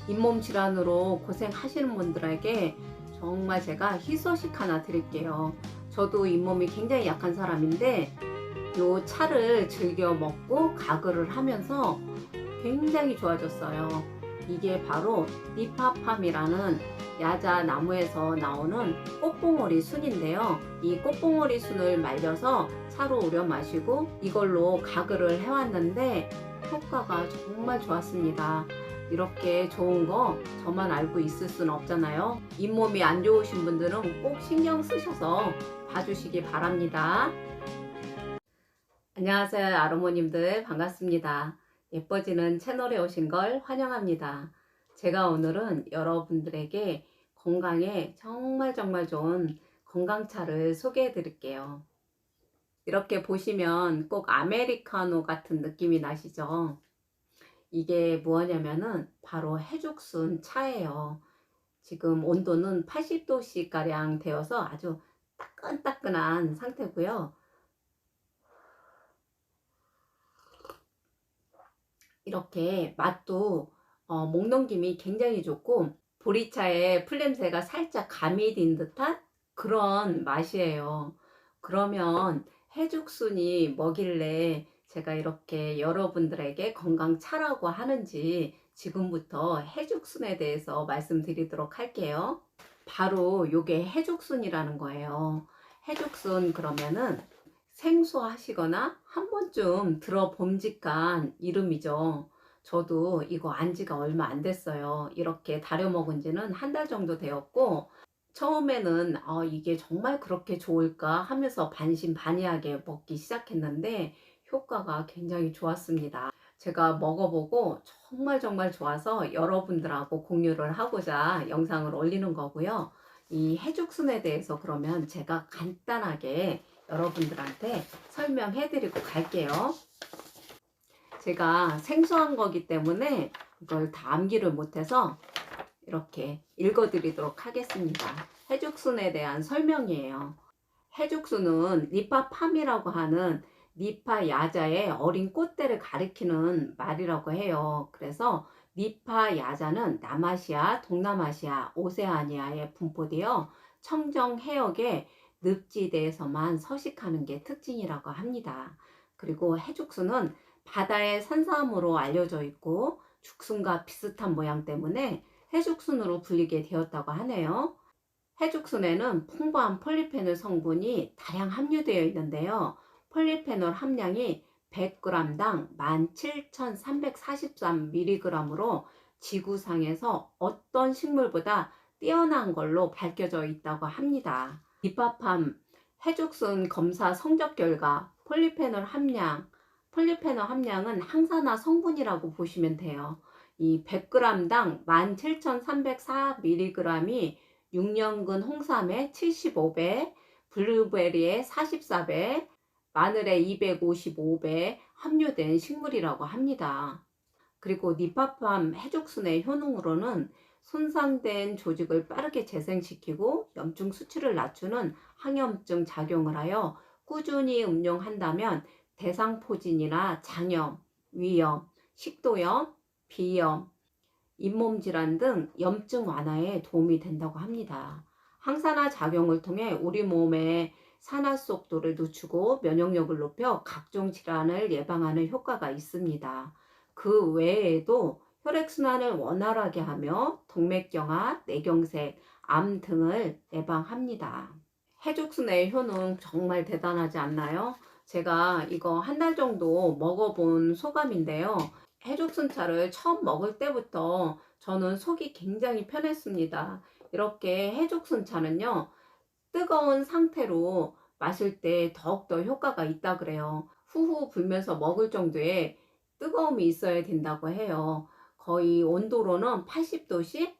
잇몸 질환으로 고생하시는 분들에게 정말 제가 희소식 하나 드릴게요. 저도 잇몸이 굉장히 약한 사람인데 요 차를 즐겨 먹고 가글을 하면서 굉장히 좋아졌어요. 이게 바로 니파팜이라는 야자 나무에서 나오는 꽃봉오리 순인데요. 이 꽃봉오리 순을 말려서 차로 우려 마시고 이걸로 가글을 해왔는데 효과가 정말 좋았습니다. 이렇게 좋은 거 저만 알고 있을 수는 없잖아요. 잇몸이 안 좋으신 분들은 꼭 신경 쓰셔서 봐주시기 바랍니다. 안녕하세요, 아르모님들 반갑습니다. 예뻐지는 채널에 오신 걸 환영합니다. 제가 오늘은 여러분들에게 건강에 정말 좋은 건강차를 소개해 드릴게요. 이렇게 보시면 꼭 아메리카노 같은 느낌이 나시죠? 이게 뭐냐면은 바로 해죽순 차예요. 지금 온도는 80도씨 가량 되어서 아주 따끈따끈한 상태고요. 이렇게 맛도 목 넘김이 굉장히 좋고 보리차의 풀냄새가 살짝 가미된 듯한 그런 맛이에요. 그러면 해죽순이 뭐길래 제가 이렇게 여러분들에게 건강차라고 하는지 지금부터 해죽순에 대해서 말씀드리도록 할게요. 바로 요게 해죽순이라는 거예요. 해죽순 그러면은 생소하시거나 한 번쯤 들어봄직한 이름이죠. 저도 이거 안지가 얼마 안 됐어요. 이렇게 다려 먹은 지는 한 달 정도 되었고 처음에는 이게 정말 그렇게 좋을까 하면서 반신반의하게 먹기 시작했는데 효과가 굉장히 좋았습니다. 제가 먹어보고 정말 좋아서 여러분들하고 공유를 하고자 영상을 올리는 거고요. 이 해죽순에 대해서 그러면 제가 간단하게 여러분들한테 설명해 드리고 갈게요. 제가 생소한 거기 때문에 이걸 다 암기를 못해서 이렇게 읽어 드리도록 하겠습니다. 해죽순에 대한 설명이에요. 해죽순은 니파팜이라고 하는 니파 야자의 어린 꽃대를 가리키는 말이라고 해요. 그래서 니파 야자는 남아시아, 동남아시아, 오세아니아에 분포되어 청정 해역의 늪지대에서만 서식하는 게 특징이라고 합니다. 그리고 해죽순은 바다의 산삼으로 알려져 있고 죽순과 비슷한 모양 때문에 해죽순으로 불리게 되었다고 하네요. 해죽순에는 풍부한 폴리페놀 성분이 다량 함유되어 있는데요. 폴리페놀 함량이 100g당 17,343mg으로 지구상에서 어떤 식물보다 뛰어난 걸로 밝혀져 있다고 합니다. 니파팜 해죽순 검사 성적 결과 폴리페놀 함량은 항산화 성분이라고 보시면 돼요. 이 100g당 17,304mg이 6년근 홍삼의 75배, 블루베리의 44배, 마늘의 255배 함유된 식물이라고 합니다. 그리고 니파팜 해죽순의 효능으로는 손상된 조직을 빠르게 재생시키고 염증 수치를 낮추는 항염증 작용을 하여 꾸준히 음용한다면 대상포진이나 장염, 위염, 식도염, 비염, 잇몸 질환 등 염증 완화에 도움이 된다고 합니다. 항산화 작용을 통해 우리 몸의 산화 속도를 늦추고 면역력을 높여 각종 질환을 예방하는 효과가 있습니다. 그 외에도 혈액순환을 원활하게 하며 동맥경화, 뇌경색, 암 등을 예방합니다. 해죽순의 효능 정말 대단하지 않나요? 제가 이거 한 달 정도 먹어본 소감인데요. 해죽순차를 처음 먹을 때부터 저는 속이 굉장히 편했습니다. 이렇게 해죽순차는요, 뜨거운 상태로 마실 때 더욱더 효과가 있다 그래요. 후후 불면서 먹을 정도의 뜨거움이 있어야 된다고 해요. 거의 온도로는 80도씨?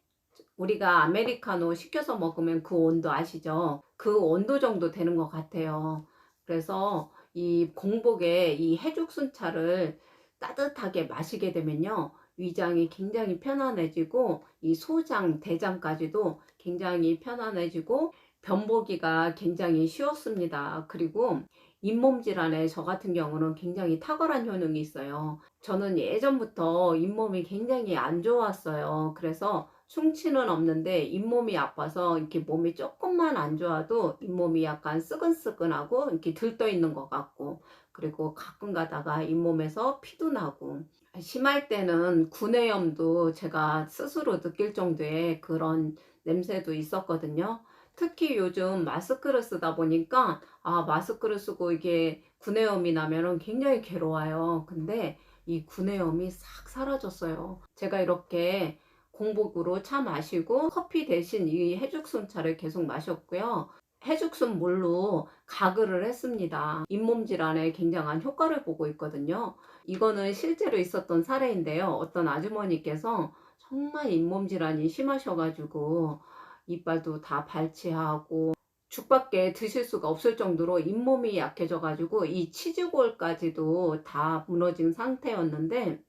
우리가 아메리카노 시켜서 먹으면 그 온도 아시죠? 그 온도 정도 되는 것 같아요. 그래서 이 공복에 이 해죽순차를 따뜻하게 마시게 되면요. 위장이 굉장히 편안해지고 이 소장, 대장까지도 굉장히 편안해지고 변보기가 굉장히 쉬웠습니다. 그리고 잇몸 질환에 저 같은 경우는 굉장히 탁월한 효능이 있어요. 저는 예전부터 잇몸이 굉장히 안 좋았어요. 그래서 충치는 없는데 잇몸이 아파서 이렇게 몸이 조금만 안 좋아도 잇몸이 약간 쓰근쓰근하고 이렇게 들떠 있는 것 같고, 그리고 가끔 가다가 잇몸에서 피도 나고, 심할 때는 구내염도 제가 스스로 느낄 정도의 그런 냄새도 있었거든요. 특히 요즘 마스크를 쓰다 보니까 마스크를 쓰고 이게 구내염이 나면은 굉장히 괴로워요. 근데 이 구내염이 싹 사라졌어요. 제가 이렇게 공복으로 차 마시고 커피 대신 이 해죽순 차를 계속 마셨고요. 해죽순 물로 가글을 했습니다. 잇몸 질환에 굉장한 효과를 보고 있거든요. 이거는 실제로 있었던 사례인데요. 어떤 아주머니께서 정말 잇몸 질환이 심하셔가지고 이빨도 다 발치하고 죽밖에 드실 수가 없을 정도로 잇몸이 약해져가지고 이 치주골까지도 다 무너진 상태였는데,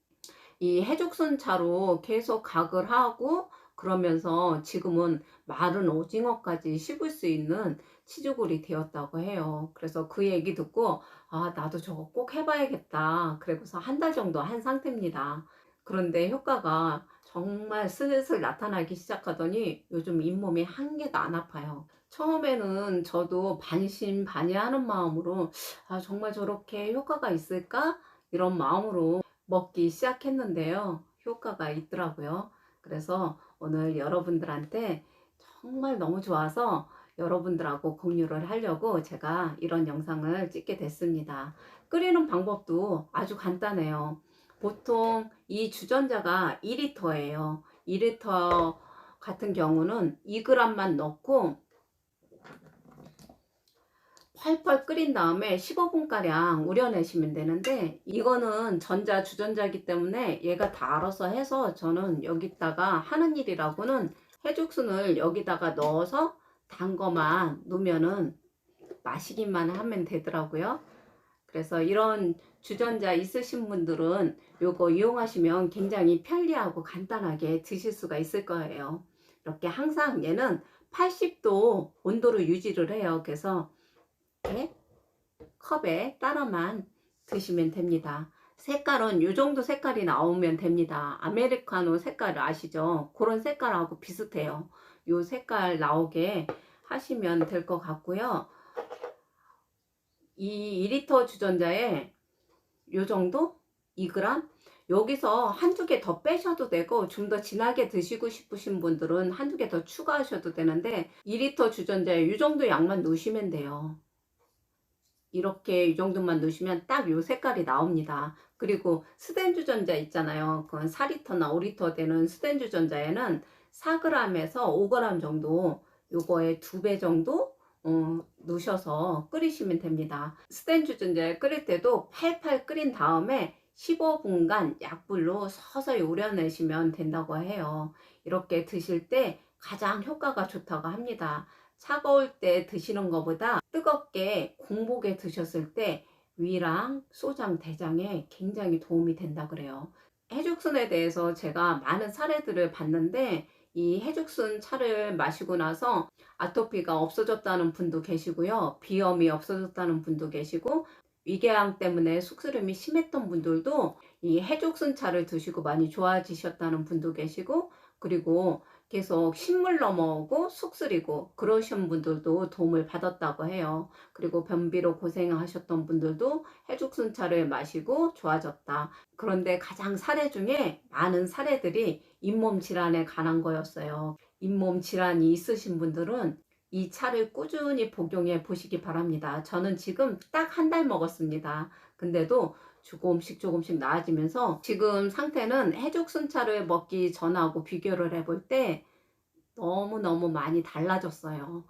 이 해죽순 차로 계속 각을 하고 그러면서 지금은 마른 오징어까지 씹을 수 있는 치주골이 되었다고 해요. 그래서 그 얘기 듣고 나도 저거 꼭 해봐야겠다. 그래서 한 달 정도 한 상태입니다. 그런데 효과가 정말 슬슬 나타나기 시작하더니 요즘 잇몸이 한 개도 안 아파요. 처음에는 저도 반신반의하는 마음으로 정말 저렇게 효과가 있을까? 이런 마음으로 먹기 시작했는데요. 효과가 있더라고요. 그래서 오늘 여러분들한테 정말 너무 좋아서 여러분들하고 공유를 하려고 제가 이런 영상을 찍게 됐습니다. 끓이는 방법도 아주 간단해요. 보통 이 주전자가 2리터예요. 2리터 같은 경우는 2g만 넣고 펄펄 끓인 다음에 15분가량 우려내시면 되는데, 이거는 전자 주전자이기 때문에 얘가 다 알아서 해서 저는 여기다가 하는 일이라고는 해죽순을 여기다가 넣어서 담궈만 놓으면은 마시기만 하면 되더라고요. 그래서 이런 주전자 있으신 분들은 요거 이용하시면 굉장히 편리하고 간단하게 드실 수가 있을 거예요. 이렇게 항상 얘는 80도 온도로 유지를 해요. 그래서 이렇게 컵에 따라만 드시면 됩니다. 색깔은 이 정도 색깔이 나오면 됩니다. 아메리카노 색깔 아시죠? 그런 색깔하고 비슷해요. 이 색깔 나오게 하시면 될 것 같고요. 이 2리터 주전자에 요 정도? 2g? 여기서 한두 개 더 빼셔도 되고, 좀 더 진하게 드시고 싶으신 분들은 한두 개 더 추가하셔도 되는데 2리터 주전자에 이 정도 양만 넣으시면 돼요. 이렇게 이 정도만 넣으시면 딱 요 색깔이 나옵니다. 그리고 스텐 주전자 있잖아요. 그건 4리터나 5리터 되는 스텐 주전자에는 4g에서 5g 정도, 요거의 2배 정도 넣으셔서 끓이시면 됩니다. 스텐 주전자에 끓일 때도 팔팔 끓인 다음에 15분간 약불로 서서히 우려내시면 된다고 해요. 이렇게 드실 때 가장 효과가 좋다고 합니다. 차가울 때 드시는 것보다 뜨겁게 공복에 드셨을 때 위랑 소장, 대장에 굉장히 도움이 된다 그래요. 해죽순에 대해서 제가 많은 사례들을 봤는데, 이 해죽순 차를 마시고 나서 아토피가 없어졌다는 분도 계시고요. 비염이 없어졌다는 분도 계시고, 위궤양 때문에 속쓰림이 심했던 분들도 이 해죽순 차를 드시고 많이 좋아지셨다는 분도 계시고, 그리고 계속 신물 넘어오고 속 쓰리고 그러신 분들도 도움을 받았다고 해요. 그리고 변비로 고생하셨던 분들도 해죽순차를 마시고 좋아졌다. 그런데 가장 사례 중에 많은 사례들이 잇몸 질환에 관한 거였어요. 잇몸 질환이 있으신 분들은 이 차를 꾸준히 복용해 보시기 바랍니다. 저는 지금 딱 한 달 먹었습니다. 근데도 조금씩 나아지면서 지금 상태는 해죽순차를 먹기 전하고 비교를 해볼 때 너무너무 많이 달라졌어요.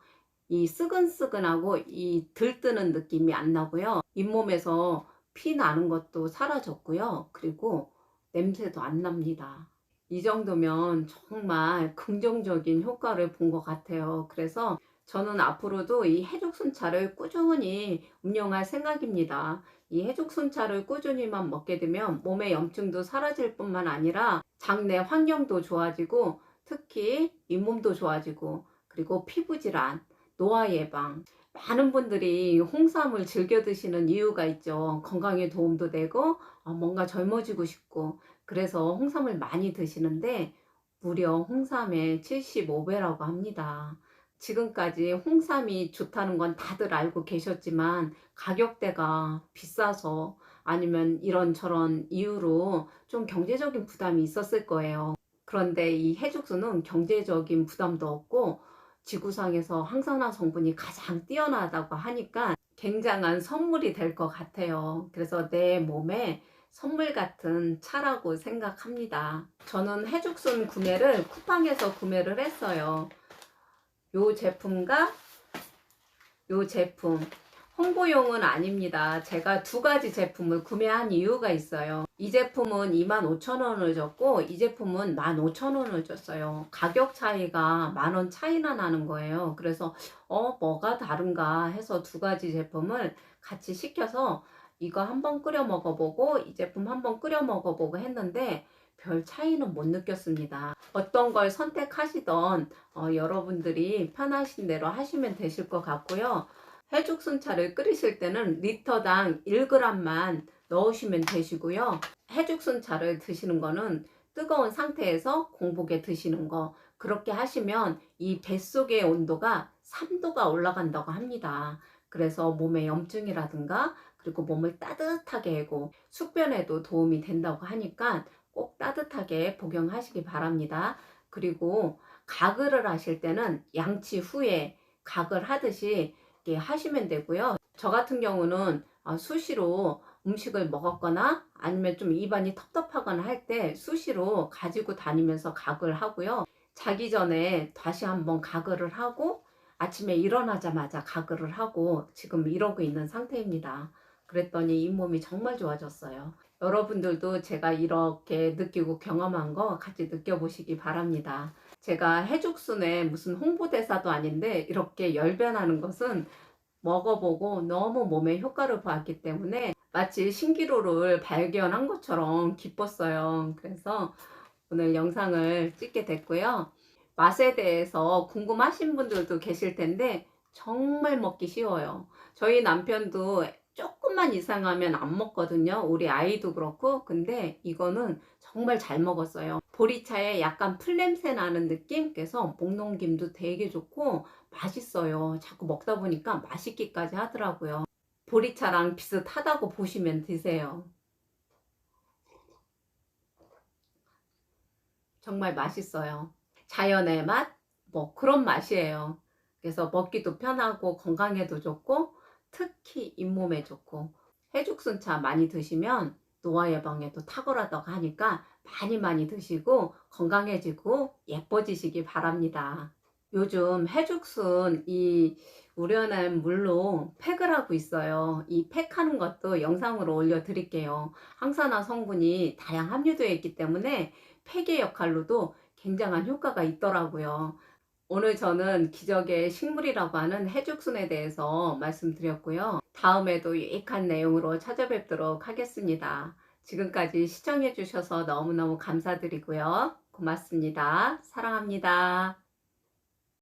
이 쓰근쓰근하고 이 들뜨는 느낌이 안 나고요. 잇몸에서 피 나는 것도 사라졌고요. 그리고 냄새도 안 납니다. 이 정도면 정말 긍정적인 효과를 본 것 같아요. 그래서 저는 앞으로도 이 해죽순차를 꾸준히 운영할 생각입니다. 이 해죽순차를 꾸준히만 먹게 되면 몸의 염증도 사라질 뿐만 아니라 장내 환경도 좋아지고, 특히 잇몸도 좋아지고, 그리고 피부질환, 노화 예방, 많은 분들이 홍삼을 즐겨 드시는 이유가 있죠. 건강에 도움도 되고 뭔가 젊어지고 싶고 그래서 홍삼을 많이 드시는데 무려 홍삼의 75배라고 합니다. 지금까지 홍삼이 좋다는 건 다들 알고 계셨지만 가격대가 비싸서 아니면 이런저런 이유로 좀 경제적인 부담이 있었을 거예요. 그런데 이 해죽수는 경제적인 부담도 없고 지구상에서 항산화 성분이 가장 뛰어나다고 하니까 굉장한 선물이 될 것 같아요. 그래서 내 몸에 선물 같은 차라고 생각합니다. 저는 해죽순 구매를 쿠팡에서 구매를 했어요. 요 제품과 요 제품 홍보용은 아닙니다. 제가 두 가지 제품을 구매한 이유가 있어요. 이 제품은 25,000원을 줬고 이 제품은 15,000원을 줬어요. 가격 차이가 10,000원 차이나 나는 거예요. 그래서 뭐가 다른가 해서 두 가지 제품을 같이 시켜서 이거 한번 끓여 먹어보고 이 제품 한번 끓여 먹어보고 했는데 별 차이는 못 느꼈습니다. 어떤 걸 선택하시던 여러분들이 편하신 대로 하시면 되실 것 같고요. 해죽순차를 끓이실 때는 리터당 1g만 넣으시면 되시고요. 해죽순차를 드시는 거는 뜨거운 상태에서 공복에 드시는 거 그렇게 하시면 이 뱃속의 온도가 3도가 올라간다고 합니다. 그래서 몸의 염증이라든가 그리고 몸을 따뜻하게 하고 숙변에도 도움이 된다고 하니까 꼭 따뜻하게 복용하시기 바랍니다. 그리고 가글을 하실 때는 양치 후에 가글 하듯이 이렇게 하시면 되고요. 저 같은 경우는 수시로 음식을 먹었거나 아니면 좀 입안이 텁텁하거나 할 때 수시로 가지고 다니면서 가글 하고요. 자기 전에 다시 한번 가글을 하고 아침에 일어나자마자 가글을 하고 지금 이러고 있는 상태입니다. 그랬더니 잇몸이 정말 좋아졌어요. 여러분들도 제가 이렇게 느끼고 경험한 거 같이 느껴보시기 바랍니다. 제가 해죽순의 무슨 홍보대사도 아닌데 이렇게 열변하는 것은 먹어보고 너무 몸에 효과를 보았기 때문에 마치 신기루를 발견한 것처럼 기뻤어요. 그래서 오늘 영상을 찍게 됐고요. 맛에 대해서 궁금하신 분들도 계실 텐데 정말 먹기 쉬워요. 저희 남편도 조금만 이상하면 안 먹거든요. 우리 아이도 그렇고. 근데 이거는 정말 잘 먹었어요. 보리차에 약간 풀냄새 나는 느낌? 그래서 목 넘김도 되게 좋고 맛있어요. 자꾸 먹다 보니까 맛있기까지 하더라고요. 보리차랑 비슷하다고 보시면 되세요. 정말 맛있어요. 자연의 맛? 뭐 그런 맛이에요. 그래서 먹기도 편하고 건강에도 좋고 특히 잇몸에 좋고 해죽순차 많이 드시면 노화 예방에도 탁월하다고 하니까 많이 많이 드시고 건강해지고 예뻐지시기 바랍니다. 요즘 해죽순 이 우려낸 물로 팩을 하고 있어요. 이 팩하는 것도 영상으로 올려드릴게요. 항산화 성분이 다량 함유되어 있기 때문에 팩의 역할로도 굉장한 효과가 있더라고요. 오늘 저는 기적의 식물이라고 하는 해죽순에 대해서 말씀드렸고요. 다음에도 유익한 내용으로 찾아뵙도록 하겠습니다. 지금까지 시청해 주셔서 너무너무 감사드리고요. 고맙습니다. 사랑합니다.